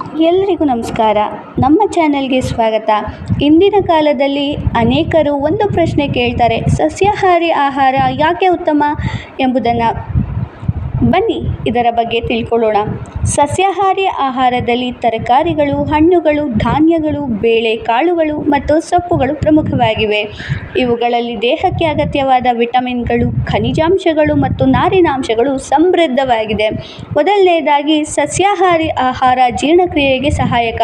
ಎಲ್ಲರಿಗೂ ನಮಸ್ಕಾರ. ನಮ್ಮ ಚಾನೆಲ್ಗೆ ಸ್ವಾಗತ. ಇಂದಿನ ಕಾಲದಲ್ಲಿ ಅನೇಕರು ಒಂದು ಪ್ರಶ್ನೆ ಕೇಳ್ತಾರೆ, ಸಸ್ಯಾಹಾರಿ ಆಹಾರ ಯಾಕೆ ಉತ್ತಮ ಎಂಬುದನ್ನು. ಬನ್ನಿ ಇದರ ಬಗ್ಗೆ ತಿಳ್ಕೊಳ್ಳೋಣ. ಸಸ್ಯಾಹಾರಿ ಆಹಾರದಲ್ಲಿ ತರಕಾರಿಗಳು, ಹಣ್ಣುಗಳು, ಧಾನ್ಯಗಳು, ಬೇಳೆ ಕಾಳುಗಳು ಮತ್ತು ಸೊಪ್ಪುಗಳು ಪ್ರಮುಖವಾಗಿವೆ. ಇವುಗಳಲ್ಲಿ ದೇಹಕ್ಕೆ ಅಗತ್ಯವಾದ ವಿಟಮಿನ್ಗಳು, ಖನಿಜಾಂಶಗಳು ಮತ್ತು ನಾರಿನಾಂಶಗಳು ಸಮೃದ್ಧವಾಗಿದೆ. ಮೊದಲನೆಯದಾಗಿ ಸಸ್ಯಾಹಾರಿ ಆಹಾರ ಜೀರ್ಣಕ್ರಿಯೆಗೆ ಸಹಾಯಕ.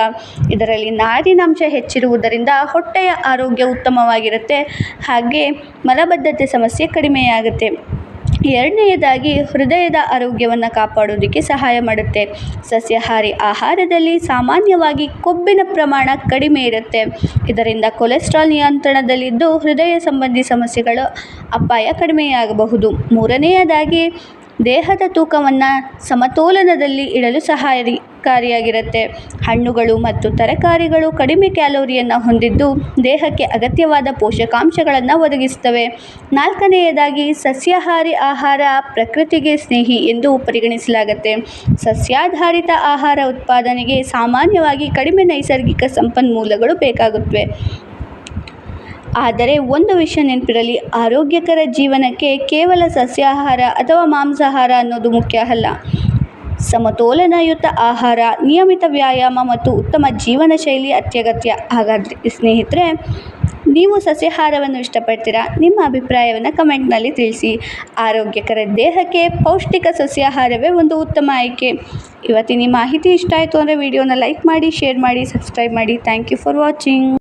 ಇದರಲ್ಲಿ ನಾರಿನಾಂಶ ಹೆಚ್ಚಿರುವುದರಿಂದ ಹೊಟ್ಟೆಯ ಆರೋಗ್ಯ ಉತ್ತಮವಾಗಿರುತ್ತೆ, ಹಾಗೆ ಮಲಬದ್ಧತೆ ಸಮಸ್ಯೆ ಕಡಿಮೆಯಾಗುತ್ತೆ. ಎರಡನೆಯದಾಗಿ ಹೃದಯದ ಆರೋಗ್ಯವನ್ನು ಕಾಪಾಡೋದಕ್ಕೆ ಸಹಾಯ ಮಾಡುತ್ತೆ. ಸಸ್ಯಾಹಾರಿ ಆಹಾರದಲ್ಲಿ ಸಾಮಾನ್ಯವಾಗಿ ಕೊಬ್ಬಿನ ಪ್ರಮಾಣ ಕಡಿಮೆ ಇರುತ್ತೆ. ಇದರಿಂದ ಕೊಲೆಸ್ಟ್ರಾಲ್ ನಿಯಂತ್ರಣದಲ್ಲಿದ್ದು ಹೃದಯ ಸಂಬಂಧಿ ಸಮಸ್ಯೆಗಳ ಅಪಾಯ ಕಡಿಮೆಯಾಗಬಹುದು. ಮೂರನೆಯದಾಗಿ ದೇಹದ ತೂಕವನ್ನು ಸಮತೋಲನದಲ್ಲಿ ಇಡಲು ಸಹಾಯಕಾರಿಯಾಗಿರುತ್ತೆ. ಹಣ್ಣುಗಳು ಮತ್ತು ತರಕಾರಿಗಳು ಕಡಿಮೆ ಕ್ಯಾಲೋರಿಯನ್ನು ಹೊಂದಿದ್ದು ದೇಹಕ್ಕೆ ಅಗತ್ಯವಾದ ಪೋಷಕಾಂಶಗಳನ್ನು ಒದಗಿಸುತ್ತವೆ. ನಾಲ್ಕನೆಯದಾಗಿ ಸಸ್ಯಾಹಾರಿ ಆಹಾರ ಪ್ರಕೃತಿಗೆ ಸ್ನೇಹಿ ಎಂದು ಪರಿಗಣಿಸಲಾಗುತ್ತೆ. ಸಸ್ಯಾಧಾರಿತ ಆಹಾರ ಉತ್ಪಾದನೆಗೆ ಸಾಮಾನ್ಯವಾಗಿ ಕಡಿಮೆ ನೈಸರ್ಗಿಕ ಸಂಪನ್ಮೂಲಗಳು ಬೇಕಾಗುತ್ತವೆ. ಆದರೆ ಒಂದು ವಿಷಯ ನೆನಪಿರಲಿ, ಆರೋಗ್ಯಕರ ಜೀವನಕ್ಕೆ ಕೇವಲ ಸಸ್ಯಾಹಾರ ಅಥವಾ ಮಾಂಸಾಹಾರ ಅನ್ನೋದು ಮುಖ್ಯ ಅಲ್ಲ. ಸಮತೋಲನಯುತ ಆಹಾರ, ನಿಯಮಿತ ವ್ಯಾಯಾಮ ಮತ್ತು ಉತ್ತಮ ಜೀವನ ಶೈಲಿ ಅತ್ಯಗತ್ಯ. ಹಾಗಾದರೆ ಸ್ನೇಹಿತರೆ, ನೀವು ಸಸ್ಯಾಹಾರವನ್ನು ಇಷ್ಟಪಡ್ತೀರಾ? ನಿಮ್ಮ ಅಭಿಪ್ರಾಯವನ್ನು ಕಮೆಂಟ್ನಲ್ಲಿ ತಿಳಿಸಿ. ಆರೋಗ್ಯಕರ ದೇಹಕ್ಕೆ ಪೌಷ್ಟಿಕ ಸಸ್ಯಾಹಾರವೇ ಒಂದು ಉತ್ತಮ ಆಯ್ಕೆ. ಇವತ್ತಿನ ಮಾಹಿತಿ ಇಷ್ಟ ಆಯಿತು ಅಂದರೆ ವಿಡಿಯೋನ ಲೈಕ್ ಮಾಡಿ, ಶೇರ್ ಮಾಡಿ, ಸಬ್ಸ್ಕ್ರೈಬ್ ಮಾಡಿ. Thank you for watching.